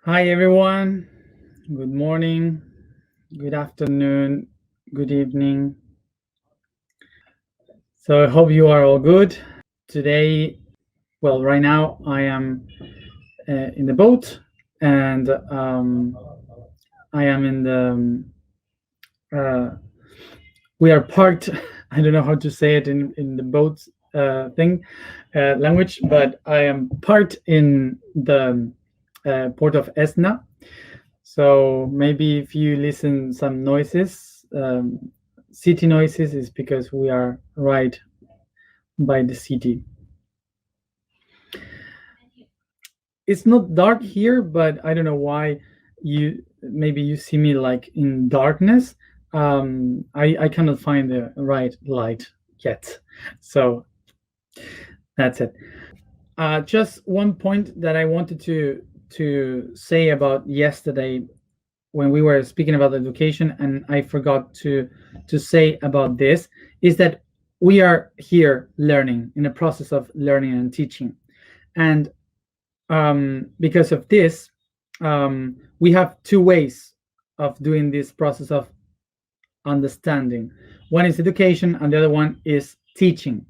Hi, everyone. Good morning, good afternoon, good evening. So, I hope you are all good. Today, well, right now I am in the boat and I am in uh, we are parked. I don't know how to say it in the boat thing language, but I am parked in the port of Esna. So maybe if you listen some noises, city noises, is because we are right by the city. It's not dark here, but I don't know why you maybe you see me like in darkness. I cannot find the right light yet, so that's it. Just one point that I wanted to say about yesterday when we were speaking about education, and I forgot to say about this, is that we are here learning in a process of learning and teaching, and because of this, we have two ways of doing this process of understanding. One is education, and the other one is teaching.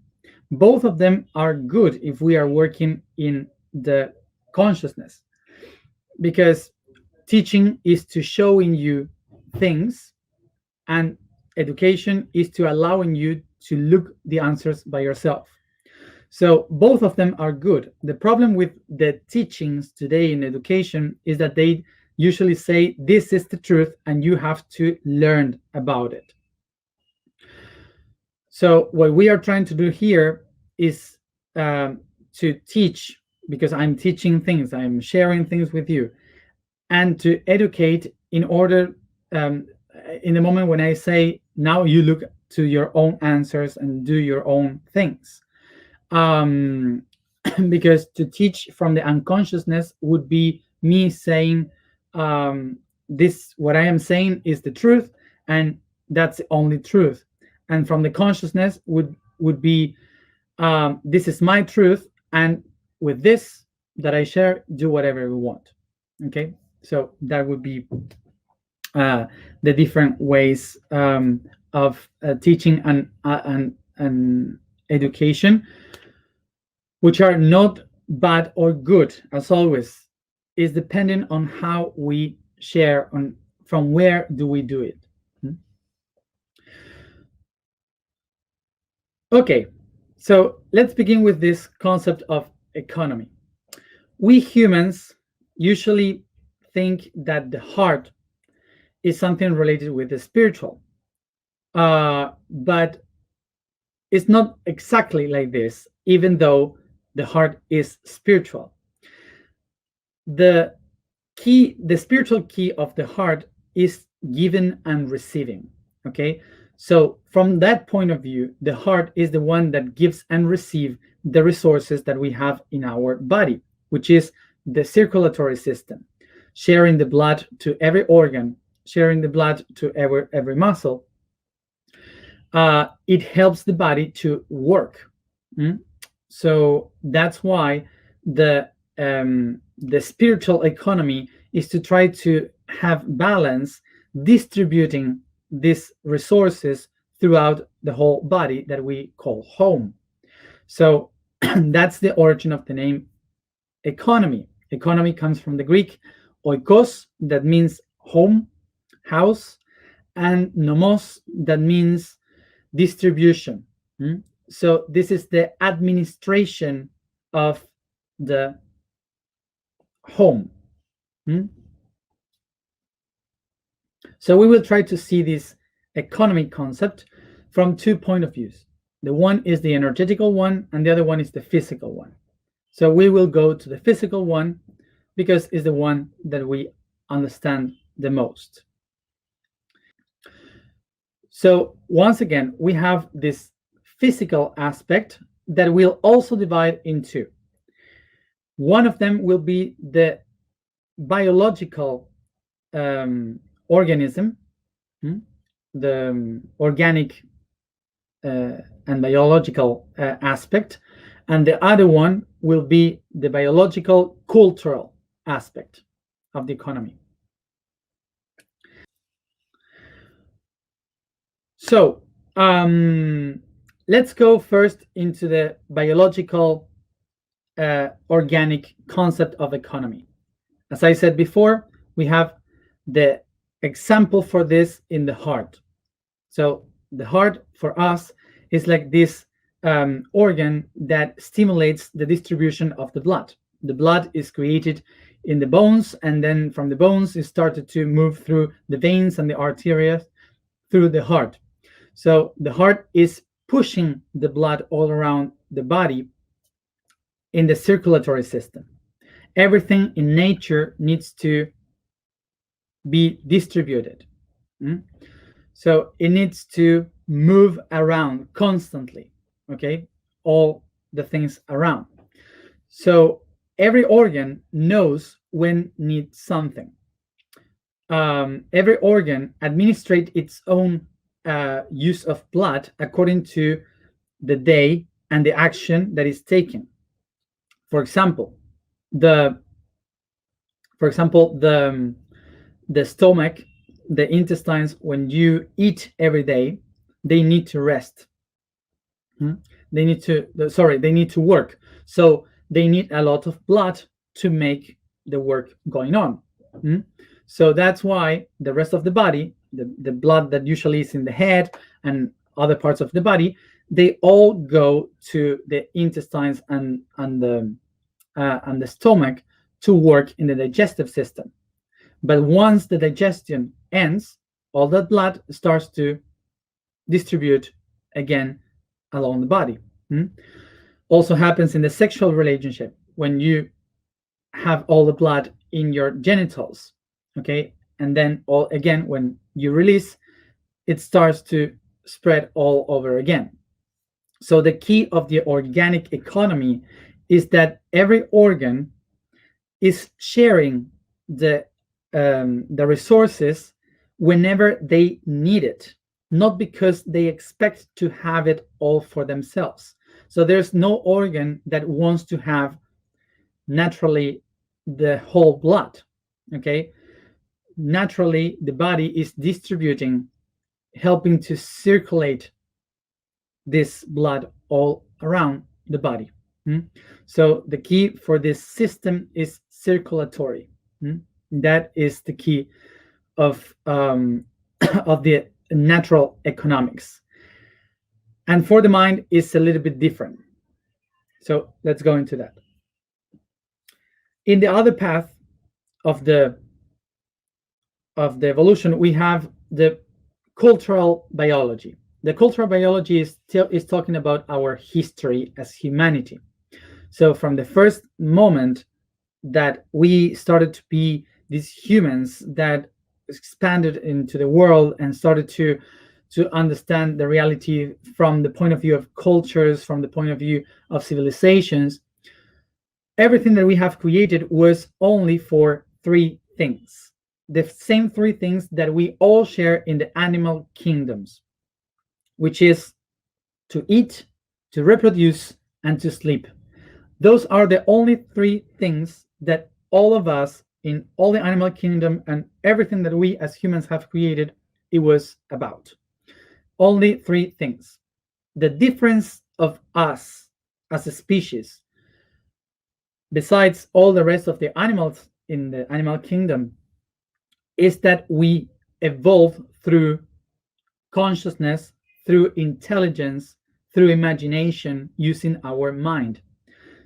Both of them are good if we are working in the consciousness, because teaching is to showing you things, and education is to allowing you to look the answers by yourself. So both of them are good. The problem with the teachings today in education is that they usually say this is the truth and you have to learn about it. So what we are trying to do here is to teach, because I'm teaching things, I'm sharing things with you, and to educate in order, in the moment when I say now you look to your own answers and do your own things. um, because to teach from the unconsciousness would be me saying, this what I am saying is the truth, and that's the only truth. And from the consciousness would be, this is my truth, and with this that I share, do whatever we want. Okay, so that would be the different ways of teaching and education, which are not bad or good, as always, is dependent on how we share, on from where do we do it. Okay, so let's begin with this concept of economy. We humans usually think that the heart is something related with the spiritual, but it's not exactly like this, even though the heart is spiritual. The spiritual key of the heart is giving and receiving. Okay, so from that point of view, the heart is the one that gives and receives the resources that we have in our body, which is the circulatory system, sharing the blood to every organ, sharing the blood to every muscle. It helps the body to work. So that's why the spiritual economy is to try to have balance, distributing these resources throughout the whole body that we call home. So that's the origin of the name economy. Economy comes from the Greek oikos, that means home, house, and nomos, that means distribution. So this is the administration of the home. So we will try to see this economy concept from 2 points of views. The one is the energetical one, and the other one is the physical one. So we will go to the physical one because it's the one that we understand the most. So once again, we have this physical aspect that will also divide in two. One of them will be the biological organism, the organic and biological aspect, and the other one will be the biological cultural aspect. of the economy. So let's go first into the biological organic concept of economy. As I said before, we have the example for this in the heart. So the heart for us is like this organ that stimulates the distribution of the blood. The blood is created in the bones, and then from the bones it started to move through the veins and the arteries through the heart. So the heart is pushing the blood all around the body in the circulatory system. Everything in nature needs to be distributed. Mm? So it needs to move around constantly, okay? All the things around. So every organ knows when needs something. Every organ administrates its own use of blood according to the day and the action that is taken. For example, the the stomach, the intestines, when you eat every day, they need to rest. They need to they need to work. So they need a lot of blood to make the work going on. So that's why the rest of the body, the blood that usually is in the head and other parts of the body, they all go to the intestines and the stomach to work in the digestive system. But once the digestion ends, all that blood starts to distribute again along the body. Also happens in the sexual relationship when you have all the blood in your genitals, okay? And then all again, when you release, it starts to spread all over again. So the key of the organic economy is that every organ is sharing the resources whenever they need it, not because they expect to have it all for themselves. So there's no organ that wants to have naturally the whole blood, okay? Naturally, the body is distributing, helping to circulate this blood all around the body. So the key for this system is circulatory. That is the key of of the natural economics. And for the mind, it's a little bit different. So let's go into that. In the other path of the evolution, we have the cultural biology. The cultural biology is talking about our history as humanity. So from the first moment that we started to be these humans that expanded into the world and started to understand the reality from the point of view of cultures, from the point of view of civilizations, everything that we have created was only for three things. The same three things that we all share in the animal kingdoms, which is to eat, to reproduce, and to sleep. Those are the only three things that all of us in all the animal kingdom and everything that we as humans have created, it was about. Only three things. The difference of us as a species, besides all the rest of the animals in the animal kingdom, is that we evolve through consciousness, through intelligence, through imagination, using our mind.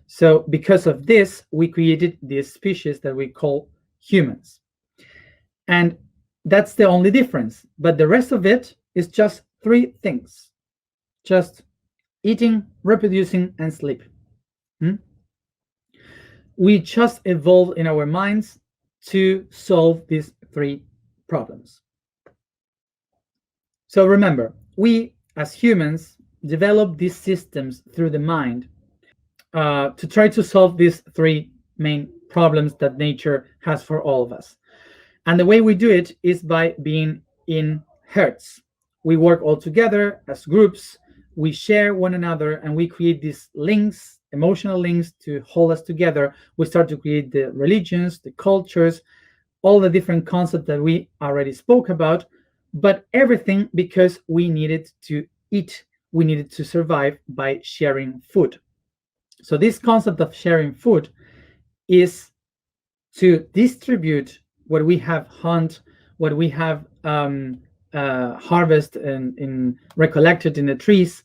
So because of this, we created this species that we call humans. And that's the only difference. But the rest of it is just three things. Just eating, reproducing, and sleep. We just evolved in our minds to solve these three problems. So remember, we as humans develop these systems through the mind to try to solve these three main problems that nature has for all of us. And the way we do it is by being in herds. We work all together as groups, we share one another, and we create these links, emotional links to hold us together. We start to create the religions, the cultures, all the different concepts that we already spoke about, but everything because we needed to eat. We needed to survive by sharing food. So this concept of sharing food is to distribute what we have hunt, what we have harvest and recollected in the trees,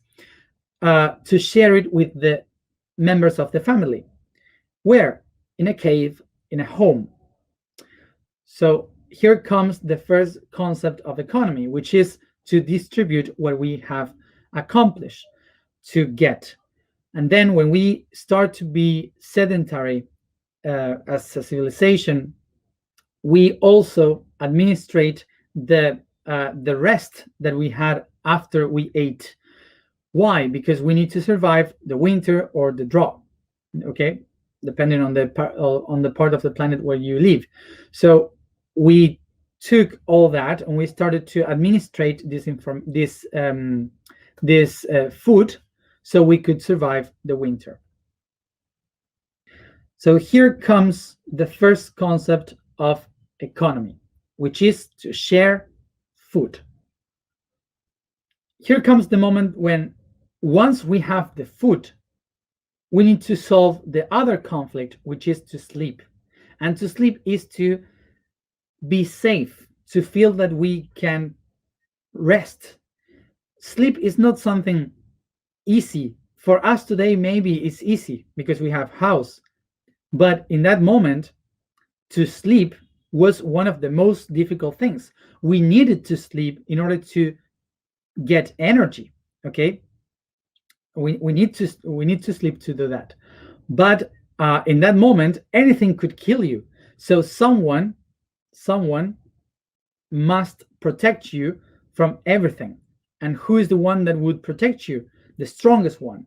to share it with the members of the family. Where? In a cave, in a home. So here comes the first concept of economy, which is to distribute what we have accomplished, to get. And then when we start to be sedentary as a civilization, we also administrate the rest that we had after we ate. Why? Because we need to survive the winter or the drought. Okay, depending on the part of the planet where you live. So we took all that and we started to administrate this food so we could survive the winter. So here comes the first concept of economy, which is to share food. Here comes the moment when once we have the food, we need to solve the other conflict, which is to sleep. And to sleep is to be safe, to feel that we can rest. Sleep is not something easy. For us today, maybe it's easy because we have house. But in that moment, to sleep was one of the most difficult things. We needed to sleep in order to get energy. Okay, we need to sleep to do that. But in that moment, anything could kill you. So someone must protect you from everything. And who is the one that would protect you? The strongest one,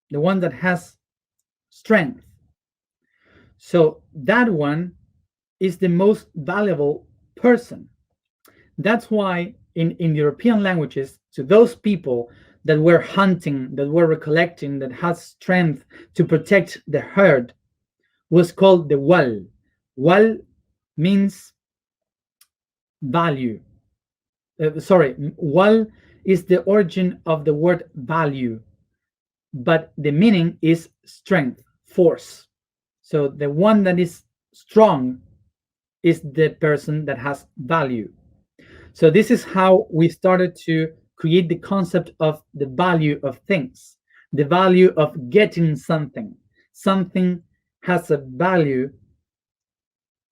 the one that has strength. So that one is the most valuable person. That's why in European languages, to those people that were hunting, that were recollecting, that had strength to protect the herd, was called the wal. Wal means value. Wal is the origin of the word value, but the meaning is strength, force. So the one that is strong is the person that has value. So this is how we started to create the concept of the value of things, the value of getting something. Something has a value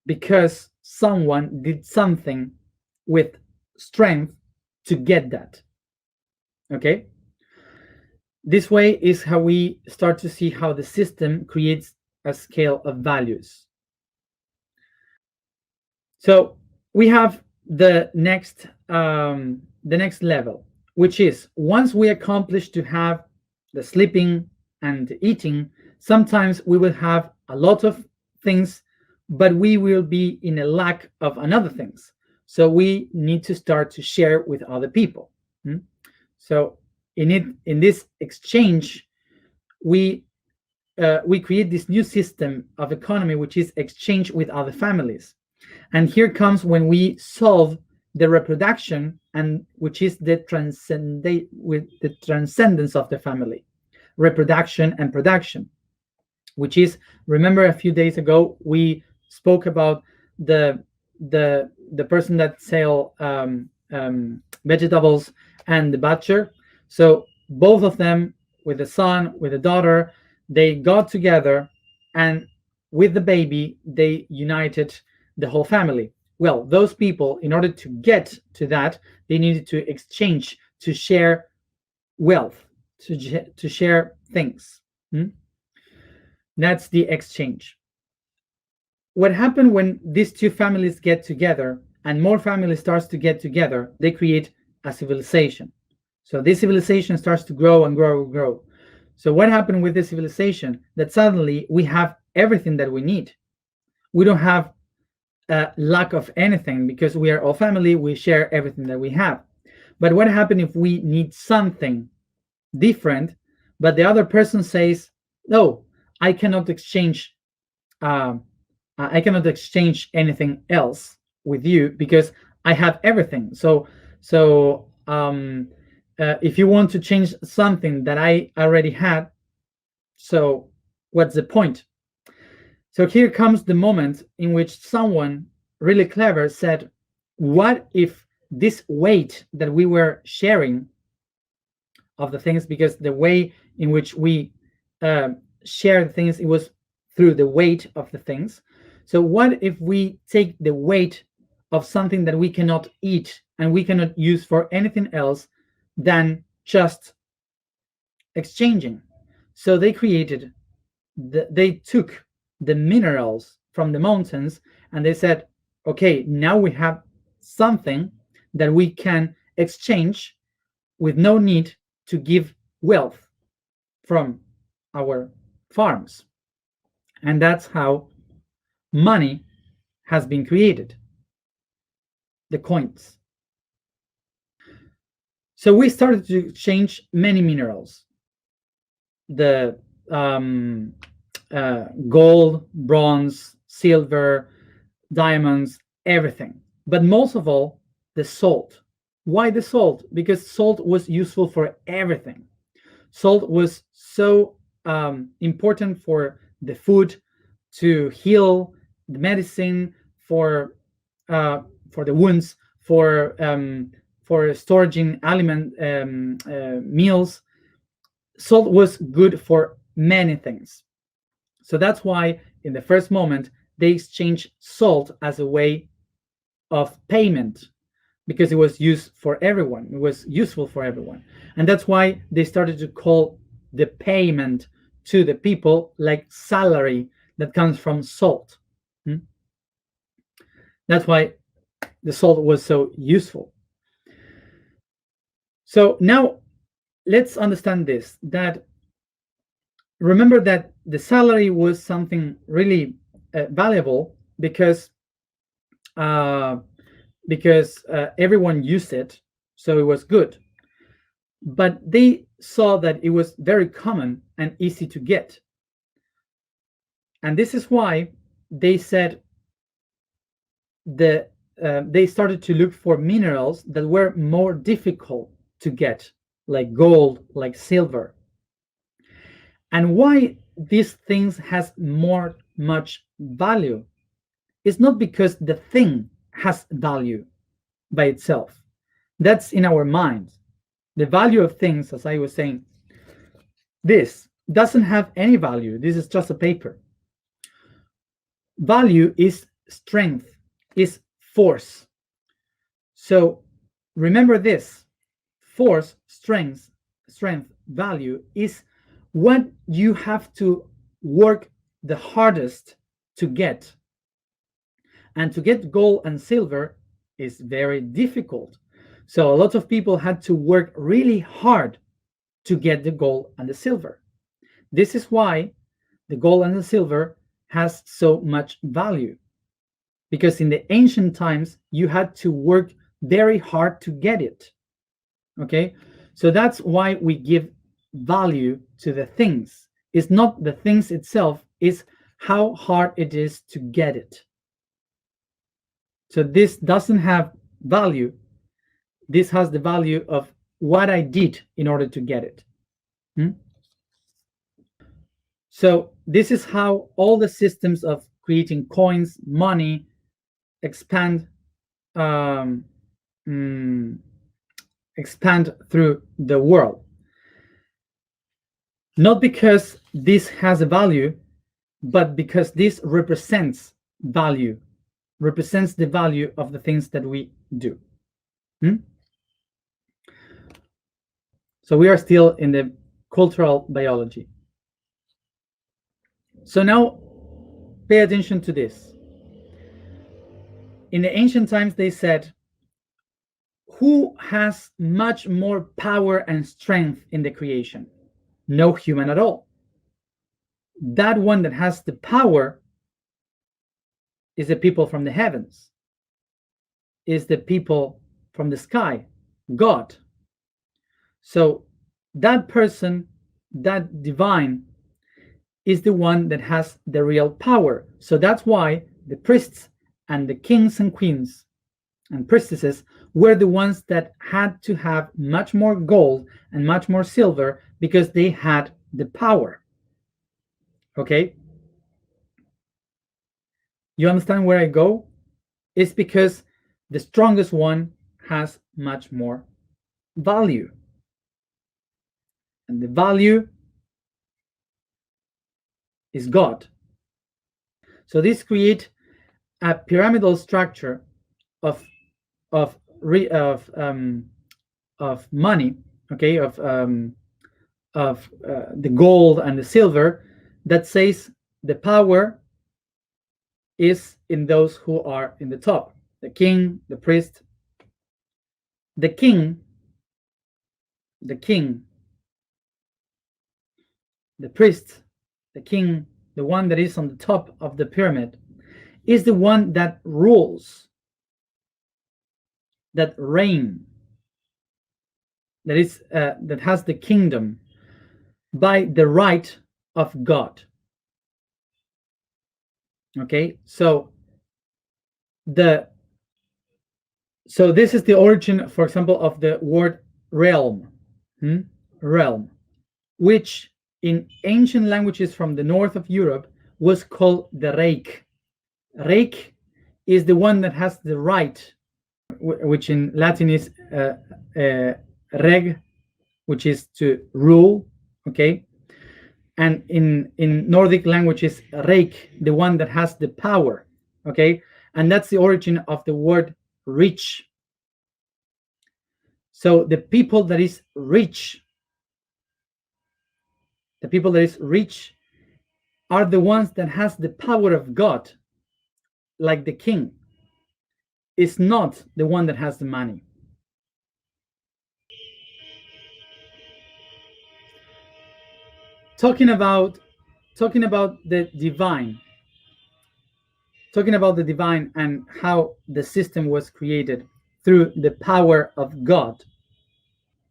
because someone did something with strength to get that. Okay? This way is how we start to see how the system creates a scale of values. So we have the next level, which is once we accomplish to have the sleeping and the eating, sometimes we will have a lot of things, but we will be in a lack of another things. So we need to start to share with other people. So in this exchange, we create this new system of economy, which is exchange with other families. And here comes when we solve the reproduction, and which is the transcendence of the family, reproduction and production, which is, remember a few days ago we spoke about the person that sell vegetables and the butcher. So both of them, with the son, with the daughter, they got together, and with the baby they united the whole family. Well, those people, in order to get to that, they needed to exchange, to share wealth, to share things. That's the exchange. What happened when these two families get together and more families starts to get together, they create a civilization. So this civilization starts to grow and grow and grow. So what happened with this civilization? That suddenly we have everything that we need. We don't have lack of anything because we are all family, we share everything that we have. But what happens if we need something different, but the other person says, no, I cannot exchange I cannot exchange anything else with you because I have everything. So if you want to change something that I already had, so what's the point? So here comes the moment in which someone really clever said, what if this weight that we were sharing of the things, because the way in which we uh, share things, it was through the weight of the things. So what if we take the weight of something that we cannot eat and we cannot use for anything else than just exchanging? So they took the minerals from the mountains and they said, okay, now we have something that we can exchange with no need to give wealth from our farms. And that's how money has been created, the coins. So we started to exchange many minerals, the gold, bronze, silver, diamonds, everything. But most of all, the salt. Why the salt? Because salt was useful for everything. Salt was so important for the food, to heal, the medicine, for the wounds, for storing aliment meals. Salt was good for many things. So that's why in the first moment they exchanged salt as a way of payment, because it was used for everyone. It was useful for everyone. And that's why they started to call the payment to the people like salary that comes from salt. That's why the salt was so useful. So now let's understand this, that remember that the salary was something really valuable uh, because everyone used it, so it was good. But they saw that it was very common and easy to get. And this is why they said they started to look for minerals that were more difficult to get, like gold, like silver. And why these things has more much value is not because the thing has value by itself. That's in our mind. The value of things, as I was saying, this doesn't have any value. This is just a paper. Value is strength, is force. So remember this: force, strength, value is what you have to work the hardest to get. And to get gold and silver is very difficult. So a lot of people had to work really hard to get the gold and the silver. This is why the gold and the silver has so much value, because in the ancient times you had to work very hard to get it. Okay, so that's why we give value to the things. It's not the things itself, it's how hard it is to get it. So this doesn't have value. This has the value of what I did in order to get it. So this is how all the systems of creating coins, money, expand expand through the world. Not because this has a value, but because this represents value, represents the value of the things that we do. So we are still in the cultural biology. So now pay attention to this. In the ancient times, they said, who has much more power and strength in the creation? No human at all. That one that has the power is the people from the heavens, is the people from the sky, God. So that person, that divine, is the one that has the real power. So that's why the priests and the kings and queens and priestesses were the ones that had to have much more gold and much more silver because they had the power. Okay? You understand where I go? It's because the strongest one has much more value. And the value is God. So this creates a pyramidal structure of of of money, okay, of the gold and the silver, that says the power is in those who are in the top: the king, the priest, the king, the king, the priest, the king, the one that is on the top of the pyramid, is the one that rules, that reign, that has the kingdom by the right of God. Okay, the so this is the origin, for example, of the word realm, realm, which in ancient languages from the north of Europe was called the reich. Reich is the one that has the right, which in Latin is reg, which is to rule. Okay, and in Nordic languages, reich, the one that has the power. Okay, and that's the origin of the word rich. So the people that is rich, the people that is rich are the ones that has the power of God, like the king. Is not the one that has the money. Talking about the divine, talking about the divine and how the system was created through the power of God.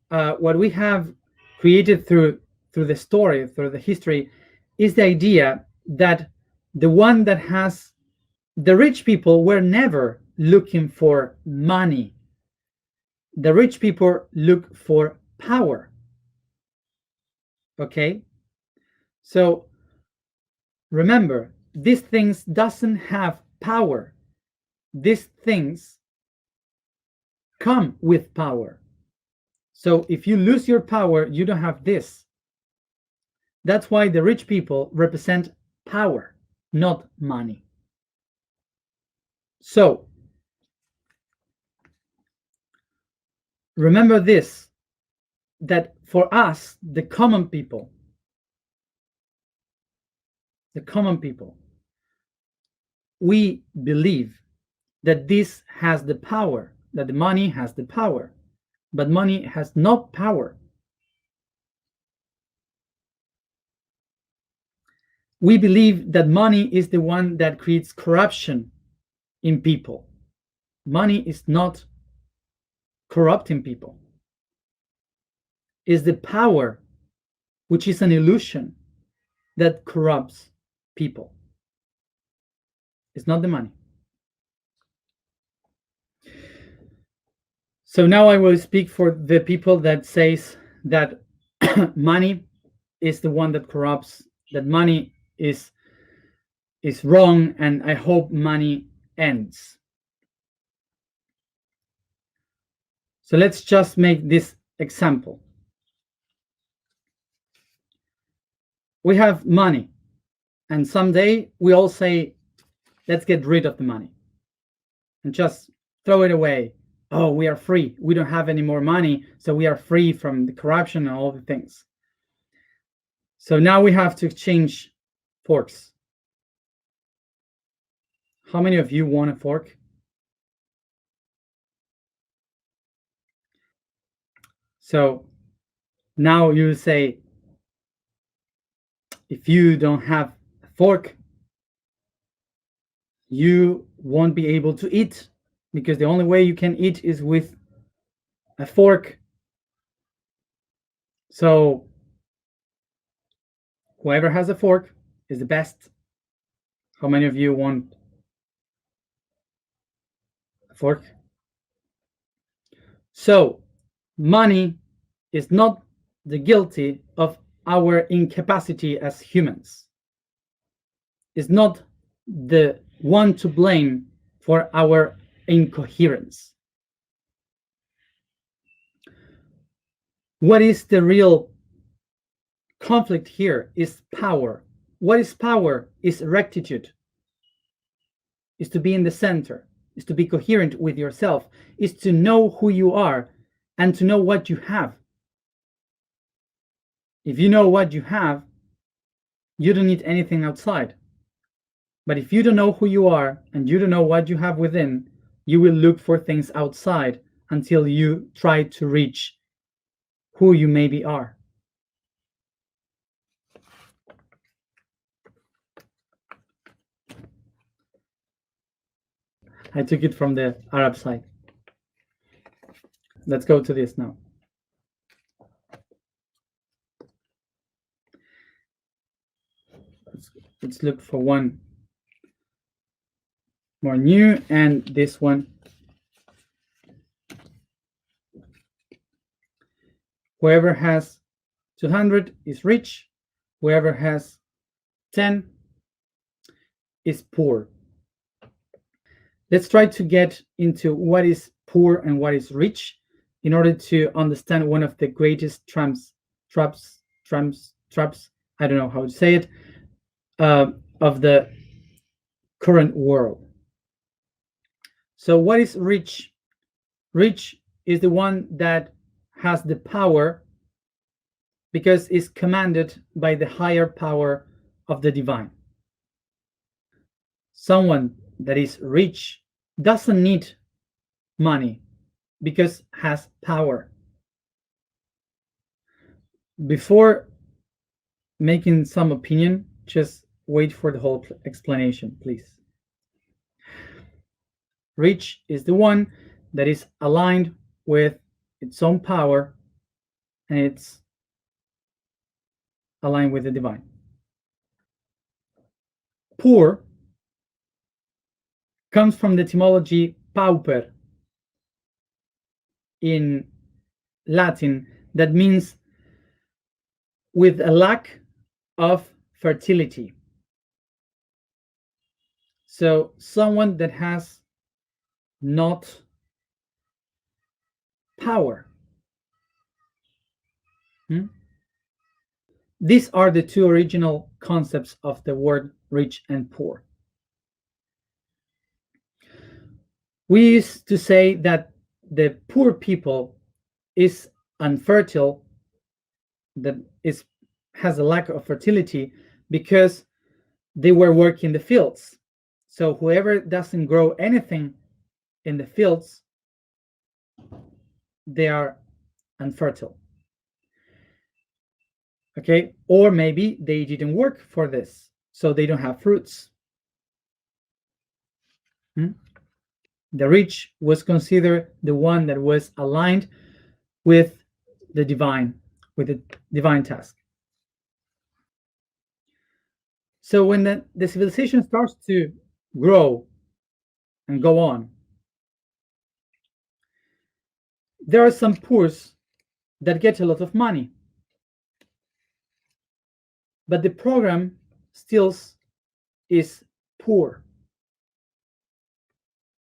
What we have created through the story, through the history, is the idea that the one that has the rich people were never looking for money. The rich people look for power. Okay, so remember, these things doesn't have power. These things come with power. So if you lose your power, you don't have this. That's why the rich people represent power, not money. So remember this, that for us, the common people, we believe that this has the power, that the money has the power, but money has not power. We believe that money is the one that creates corruption in people. Money is not corrupting people. It's the power, which is an illusion, that corrupts people. It's not the money. So now I will speak for the people that says that money is the one that corrupts, that money is wrong, and I hope money ends. So let's just make this example. We have money, and someday we all say, let's get rid of the money and just throw it away. Oh, we are free. We don't have any more money, so we are free from the corruption and all the things. So now we have to exchange forks. How many of you want a fork? So now you say, if you don't have a fork, you won't be able to eat, because the only way you can eat is with a fork. So whoever has a fork is the best. How many of you want fork. So, money is not the guilty of our incapacity as humans. It's not the one to blame for our incoherence. What is the real conflict here is power. What is power? Is rectitude, is to be in the center, is to be coherent with yourself, is to know who you are and to know what you have. If you know what you have, you don't need anything outside. But if you don't know who you are and you don't know what you have within, you will look for things outside until you try to reach who you maybe are. I took it from the Arab side. Let's go to this now. Let's look for one more new, and this one. Whoever has 200 is rich. Whoever has 10 is poor. Let's try to get into what is poor and what is rich in order to understand one of the greatest traps, I don't know how to say it, of the current world. So what is rich? Rich is the one that has the power because it's commanded by the higher power of the divine. Someone that is rich doesn't need money because has power. Before making some opinion, just wait for the whole explanation, please. Rich is the one that is aligned with its own power and it's aligned with the divine. Poor comes from the etymology pauper in Latin, that means with a lack of fertility. So someone that has not power. These are the two original concepts of the word rich and poor. We used to say that the poor people is unfertile, that has a lack of fertility because they were working the fields. So whoever doesn't grow anything in the fields, they are unfertile. Okay, or maybe they didn't work for this, so they don't have fruits. The rich was considered the one that was aligned with the divine, with the divine task. So when the civilization starts to grow and go on, there are some poors that get a lot of money, but the program still is poor.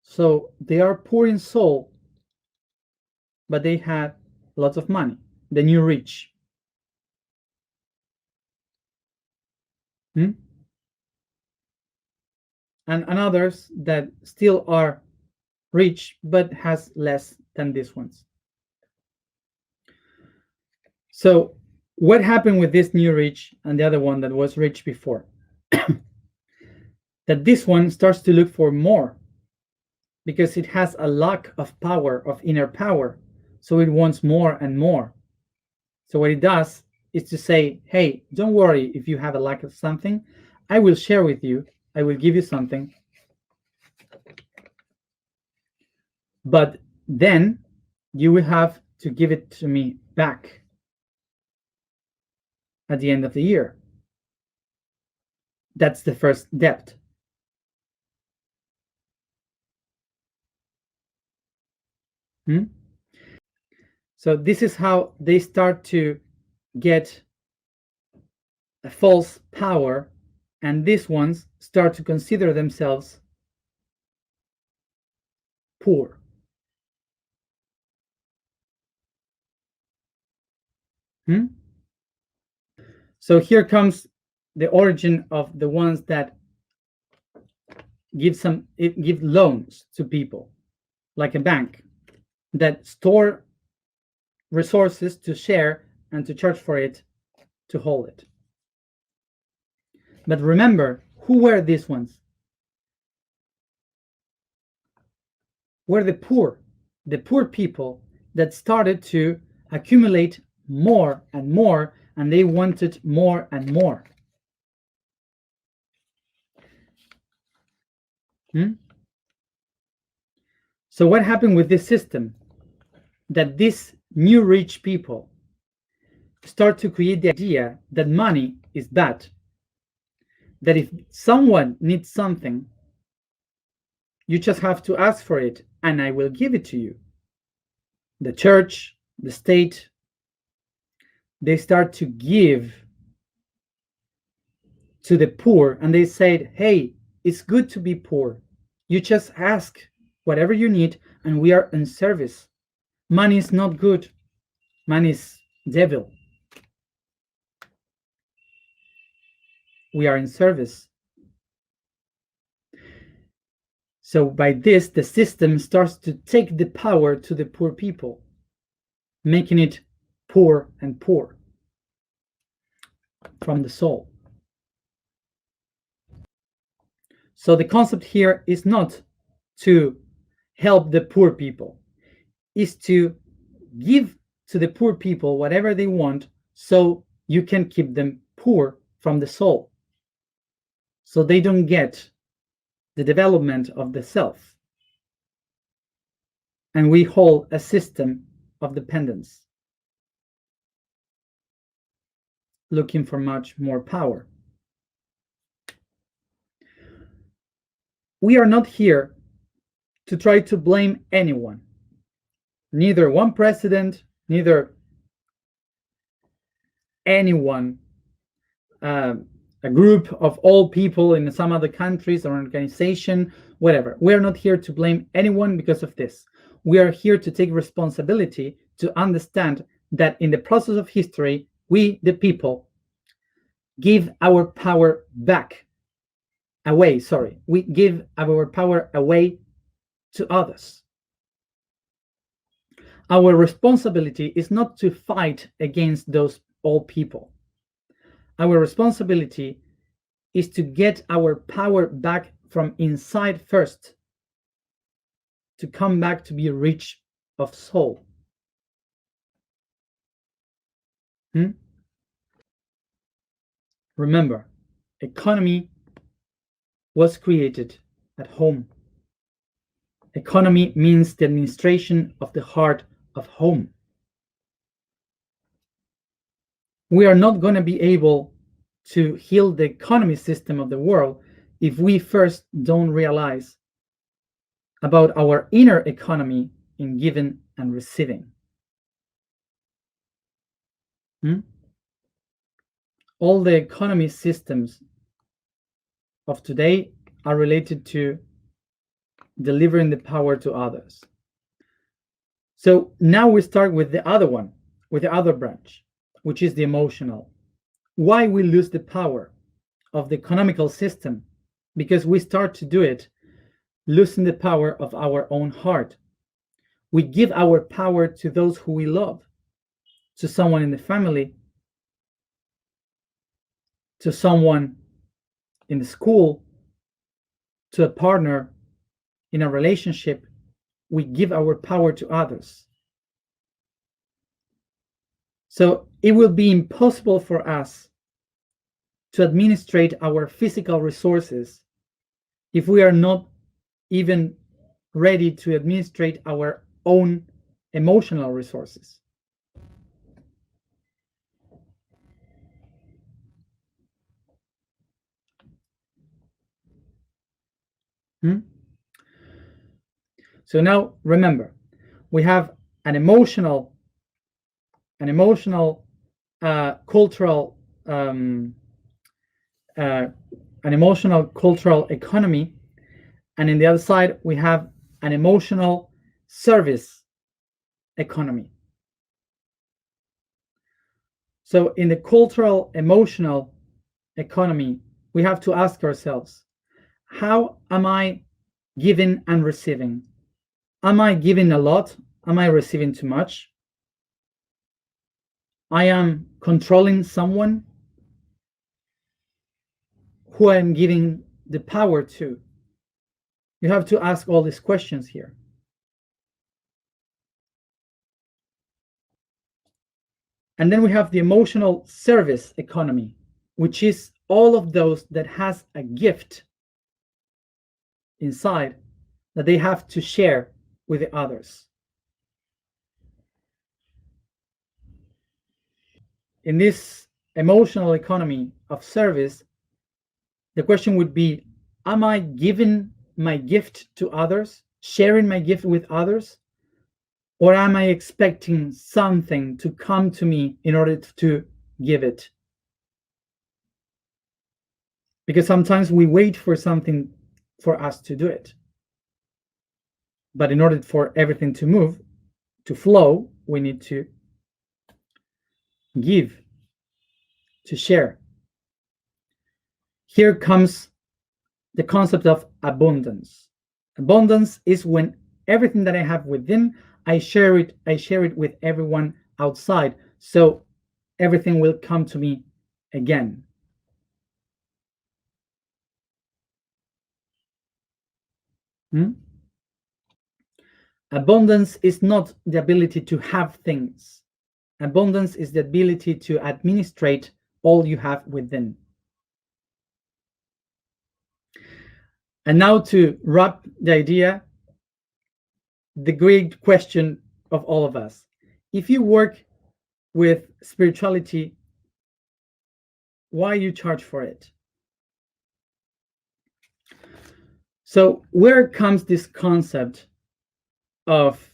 So they are poor in soul, but they had lots of money, the new rich. And others that still are rich but has less than these ones. So what happened with this new rich and the other one that was rich before? That this one starts to look for more because it has a lack of power, of inner power. So it wants more and more. So what it does is to say, hey, don't worry if you have a lack of something. I will share with you. I will give you something. But then you will have to give it to me back at the end of the year. That's the first debt. Hmm? So this is how they start to get a false power, and these ones start to consider themselves poor. Hmm? So here comes the origin of the ones that give loans to people, like a bank that store resources to share and to charge for it to hold it. But remember, who were these ones? Were the poor people that started to accumulate more and more, and they wanted more and more. Hmm? So what happened with this system? That these new rich people start to create the idea that money is bad, that if someone needs something, you just have to ask for it and I will give it to you. The church, the state, they start to give to the poor, and they said, hey, it's good to be poor. You just ask whatever you need and we are in service. Money is not good. Money is devil. We are in service. So by this, the system starts to take the power to the poor people, making it poor and poor from the soul. So the concept here is not to help the poor people, is to give to the poor people whatever they want so you can keep them poor from the soul. So they don't get the development of the self. And we hold a system of dependence, looking for much more power. We are not here to try to blame anyone, neither one president, neither anyone, uh, a group of all people in some other countries or organization, whatever. We are not here to blame anyone because of this. We are here to take responsibility to understand that in the process of history, we, the people, give our power back away. Sorry, we give our power away to others. Our responsibility is not to fight against those old people. Our responsibility is to get our power back from inside first, to come back to be rich of soul. Hmm? Remember, economy was created at home. Economy means the administration of the heart of home. We are not going to be able to heal the economy system of the world if we first don't realize about our inner economy in giving and receiving. Hmm? All the economy systems of today are related to delivering the power to others. So now we start with the other one, with the other branch, which is the emotional. Why we lose the power of the economical system? Because we start to do it losing the power of our own heart. We give our power to those who we love, to someone in the family, to someone in the school, to a partner in a relationship. We give our power to others. So it will be impossible for us to administrate our physical resources if we are not even ready to administrate our own emotional resources. Hmm? So now remember, we have an emotional, an emotional, cultural, uh, an emotional cultural economy, and in the other side we have an emotional service economy. So in the cultural emotional economy, we have to ask ourselves, how am I giving and receiving? Am I giving a lot? Am I receiving too much? I am controlling someone who I'm giving the power to. You have to ask all these questions here. And then we have the emotional service economy, which is all of those that has a gift inside that they have to share with the others. In this emotional economy of service, the question would be, am I giving my gift to others, sharing my gift with others? Or am I expecting something to come to me in order to give it? Because sometimes we wait for something for us to do it. But in order for everything to move, to flow, we need to give, to share. Here comes the concept of abundance. Abundance is when everything that I have within, I share it with everyone outside. So everything will come to me again. Hmm? Abundance is not the ability to have things. Abundance is the ability to administrate all you have within. And now to wrap the idea, the great question of all of us. If you work with spirituality, why you charge for it? So where comes this concept of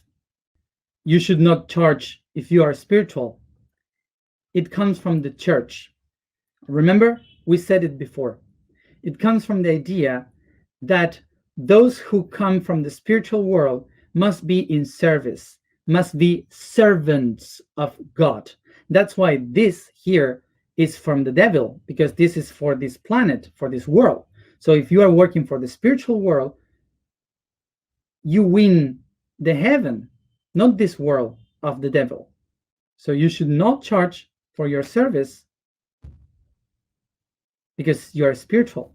you should not charge if you are spiritual? It comes from the church. Remember, we said it before. It comes from the idea that those who come from the spiritual world must be in service, must be servants of God. That's why this here is from the devil, because this is for this planet, for this world. So if you are working for the spiritual world, you win the heaven, not this world of the devil. So you should not charge for your service because you are spiritual.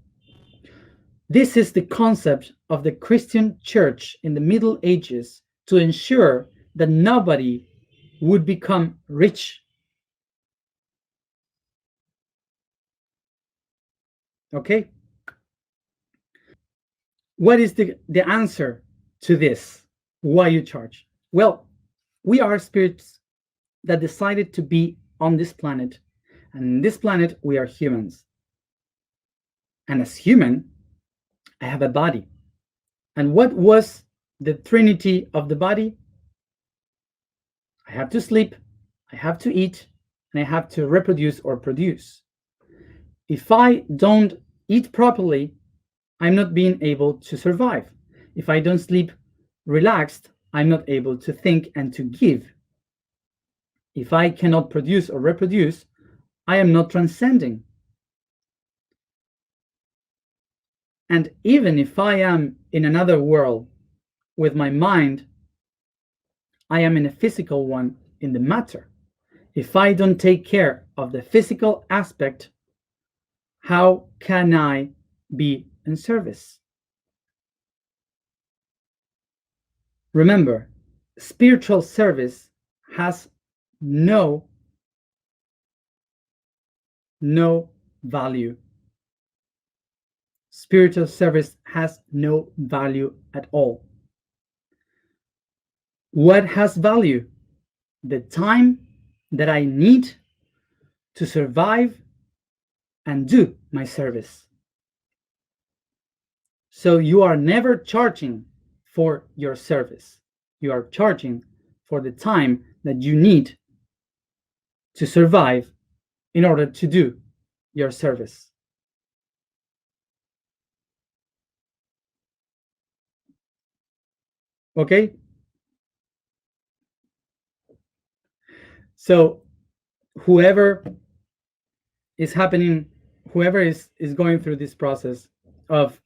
This is the concept of the Christian church in the Middle Ages to ensure that nobody would become rich. Okay? What is the answer to this? Why you charge? Well, we are spirits that decided to be on this planet. And in this planet, we are humans. And as human, I have a body. And what was the trinity of the body? I have to sleep, I have to eat, and I have to reproduce or produce. If I don't eat properly, I'm not being able to survive. If I don't sleep relaxed, I'm not able to think and to give. If I cannot produce or reproduce, I am not transcending. And even if I am in another world with my mind, I am in a physical one in the matter. If I don't take care of the physical aspect, how can I be in service? Remember, spiritual service has no value. Spiritual service has no value at all. What has value? The time that I need to survive and do my service. So you are never charging for your service. You are charging for the time that you need to survive in order to do your service. Okay? So whoever is happening, whoever is going through this process of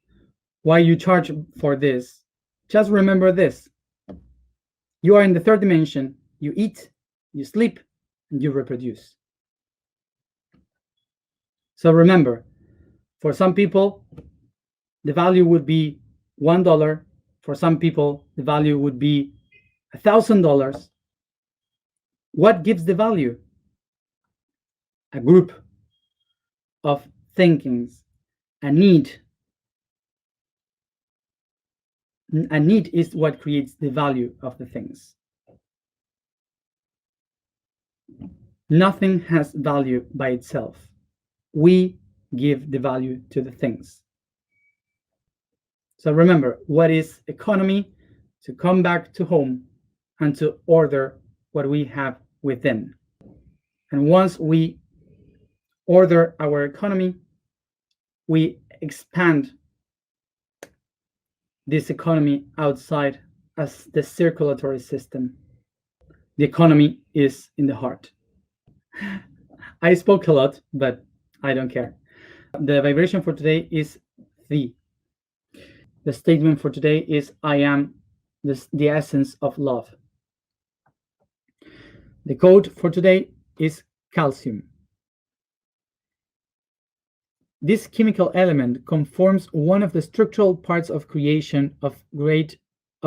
why you charge for this, just remember this. You are in the third dimension, you eat, you sleep, and you reproduce. So remember, for some people, the value would be $1. For some people, the value would be $1,000. What gives the value? A group of thinkings, a need. A need is what creates the value of the things. Nothing has value by itself. We give the value to the things. So remember, what is economy? To come back to home and to order what we have within. And once we order our economy, we expand this economy outside as the circulatory system. The economy is in the heart. I spoke a lot, but I don't care. The vibration for today is the. The statement for today is I am the essence of love. The code for today is calcium. This chemical element conforms one of the structural parts of creation of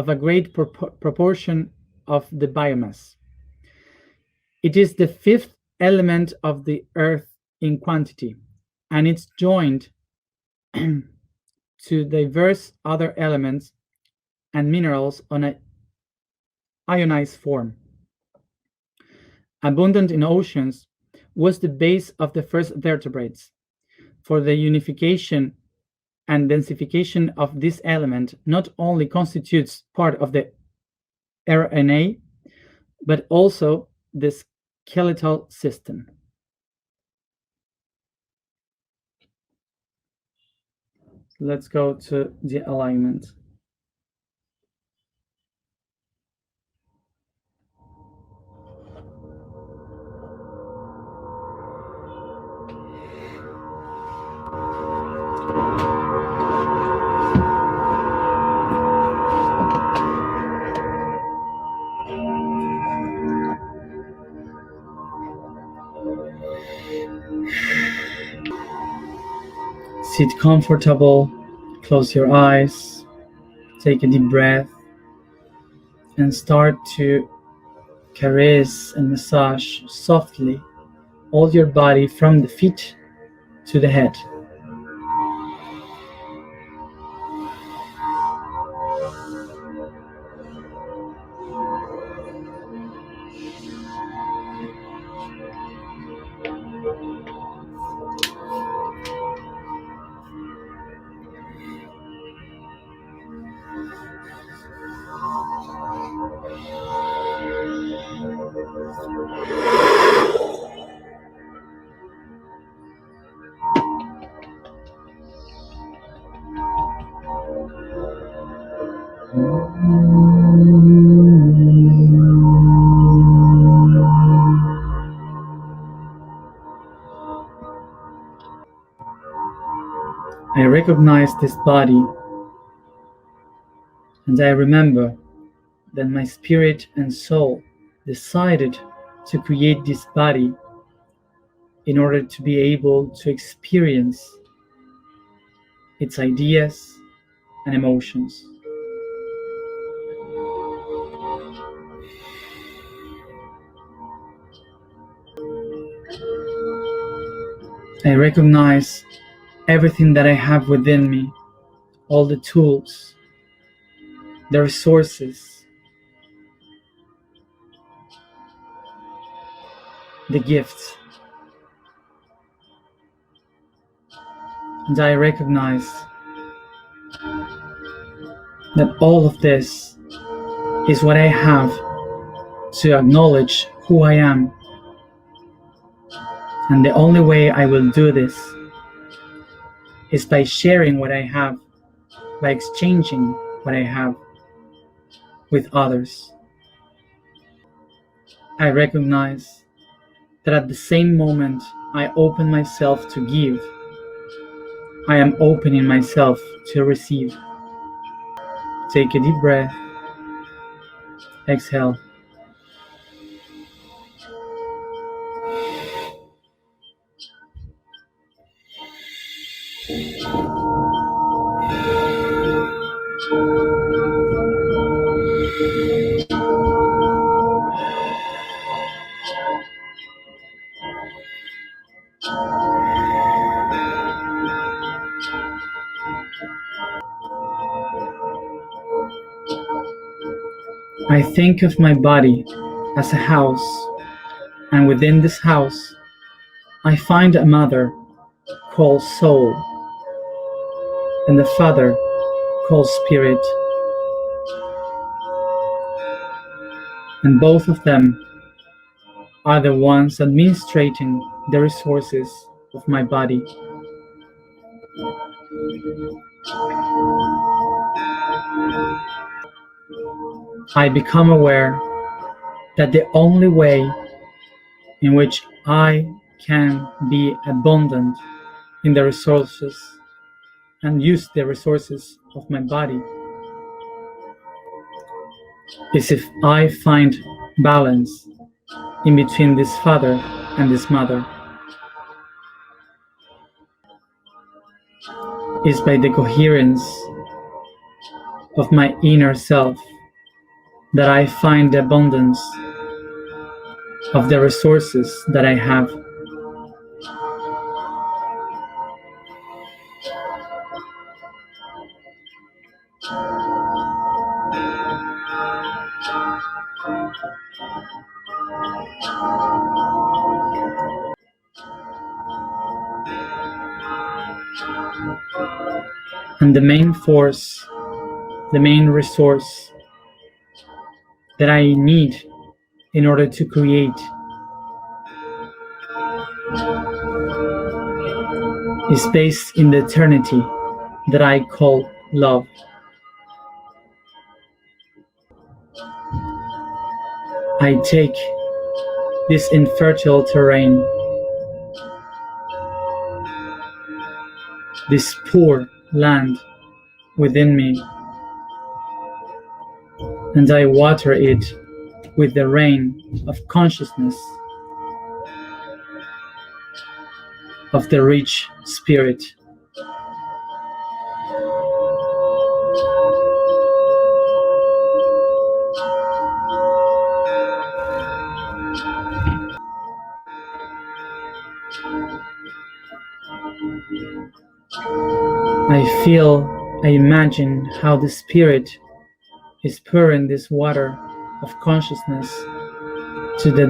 a great proportion of the biomass. It is the fifth element of the earth in quantity, and it's joined to diverse other elements and minerals on an ionized form. Abundant in oceans, was the base of the first vertebrates. For the unification and densification of this element not only constitutes part of the RNA, but also the skeletal system. Let's go to the alignment. Sit comfortable, close your eyes, take a deep breath, and start to caress and massage softly all your body from the feet to the head. I recognize this body, and I remember that my spirit and soul decided to create this body in order to be able to experience its ideas and emotions. I recognize everything that I have within me, all the tools, the resources, the gifts. And I recognize that all of this is what I have to acknowledge who I am. And the only way I will do this is by sharing what I have, by exchanging what I have with others. I recognize that at the same moment I open myself to give, I am opening myself to receive. Take a deep breath, exhale. I think of my body as a house, and within this house, I find a mother called soul, and a father called spirit, and both of them are the ones administrating the resources of my body. I become aware that the only way in which I can be abundant in the resources and use the resources of my body is if I find balance in between this father and this mother. Is by the coherence of my inner self that I find the abundance of the resources that I have. And the main force, the main resource that I need in order to create is based in the eternity that I call love. I take this infertile terrain, this poor land within me, and I water it with the rain of consciousness of the rich spirit. I imagine how the spirit is pouring this water of consciousness to the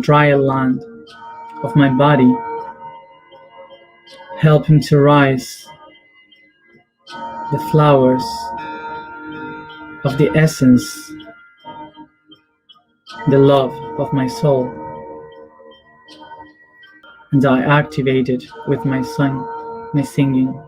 dry land of my body, helping to rise the flowers of the essence, the love of my soul. And I activate it with my singing.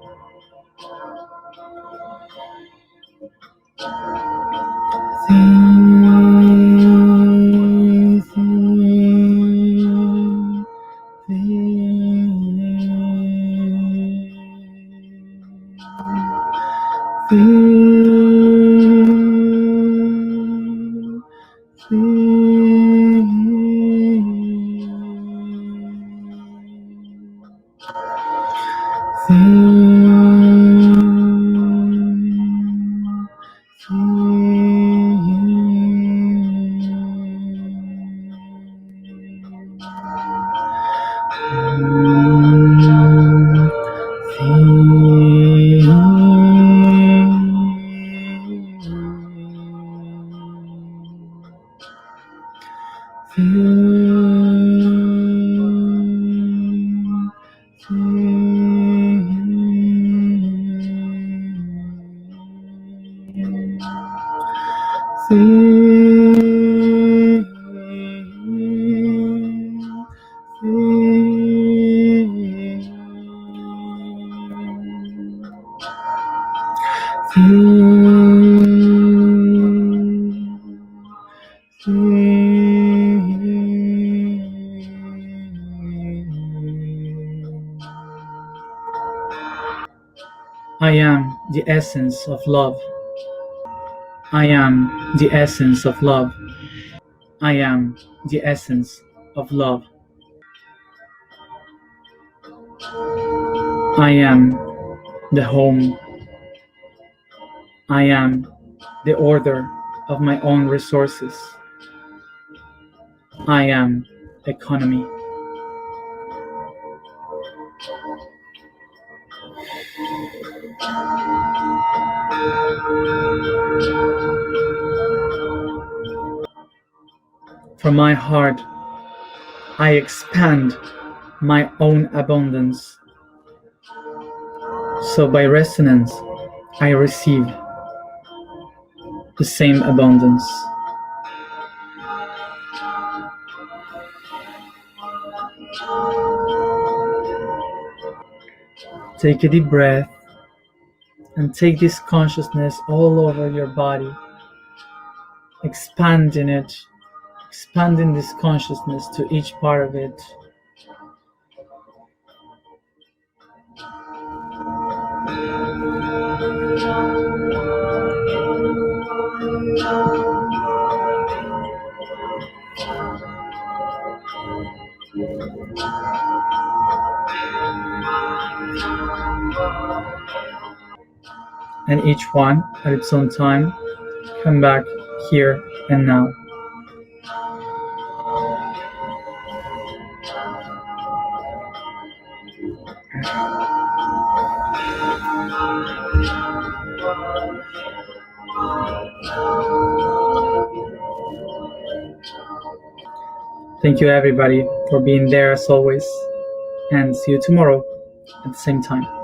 I am the essence of love. I am the essence of love. I am the essence of love. I am the home. I am the order of my own resources. I am economy. From my heart, I expand my own abundance. So by resonance, I receive the same abundance. Take a deep breath and take this consciousness all over your body, expanding it, expanding this consciousness to each part of it. And each one at its own time, come back here and now. Thank you everybody for being there as always, and see you tomorrow at the same time.